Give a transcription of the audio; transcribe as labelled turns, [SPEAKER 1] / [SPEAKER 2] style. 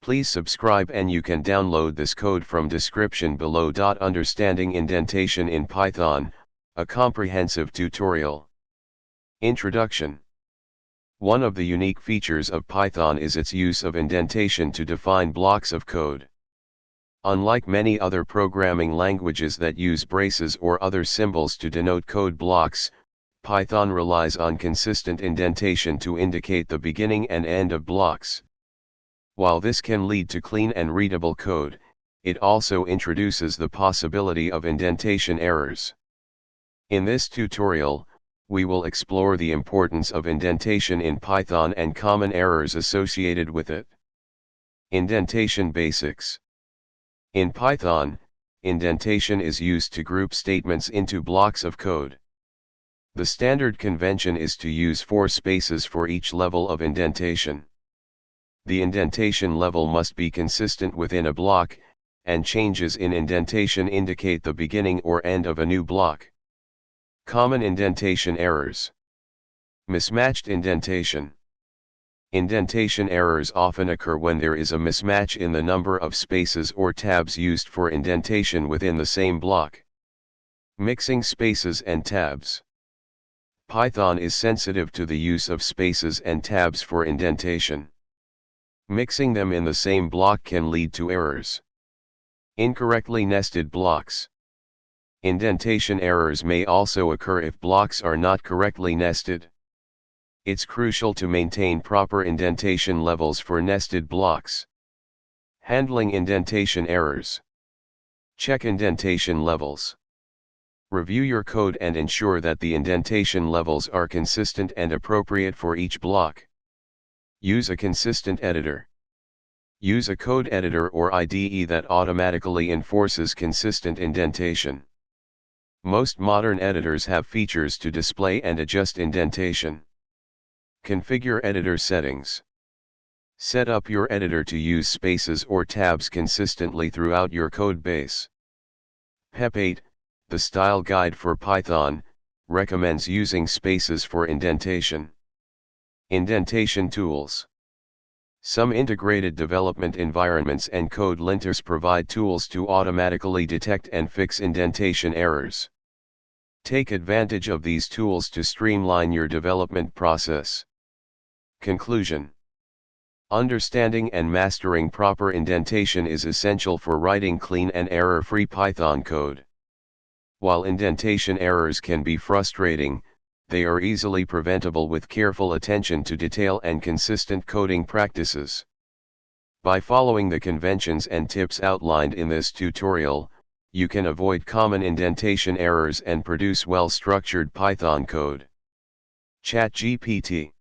[SPEAKER 1] Please subscribe and you can download this code from description below. Understanding indentation in Python, a comprehensive tutorial. Introduction. One of the unique features of Python is its use of indentation to define blocks of code. Unlike many other programming languages that use braces or other symbols to denote code blocks, Python relies on consistent indentation to indicate the beginning and end of blocks. While this can lead to clean and readable code, it also introduces the possibility of indentation errors. In this tutorial, we will explore the importance of indentation in Python and common errors associated with it. Indentation Basics. In Python, indentation is used to group statements into blocks of code. The standard convention is to use 4 spaces for each level of indentation. The indentation level must be consistent within a block, and changes in indentation indicate the beginning or end of a new block. Common indentation errors. Mismatched indentation. Indentation errors often occur when there is a mismatch in the number of spaces or tabs used for indentation within the same block. Mixing spaces and tabs. Python is sensitive to the use of spaces and tabs for indentation. Mixing them in the same block can lead to errors. Incorrectly nested blocks. Indentation errors may also occur if blocks are not correctly nested. It's crucial to maintain proper indentation levels for nested blocks. Handling indentation errors. Check indentation levels. Review your code and ensure that the indentation levels are consistent and appropriate for each block. Use a consistent editor. Use a code editor or IDE that automatically enforces consistent indentation. Most modern editors have features to display and adjust indentation. Configure editor settings. Set up your editor to use spaces or tabs consistently throughout your code base. PEP 8, the style guide for Python, recommends using spaces for indentation. Indentation tools. Some integrated development environments and code linters provide tools to automatically detect and fix indentation errors. Take advantage of these tools to streamline your development process. Conclusion. Understanding and mastering proper indentation is essential for writing clean and error-free Python code. While indentation errors can be frustrating, they are easily preventable with careful attention to detail and consistent coding practices. By following the conventions and tips outlined in this tutorial, you can avoid common indentation errors and produce well-structured Python code. ChatGPT.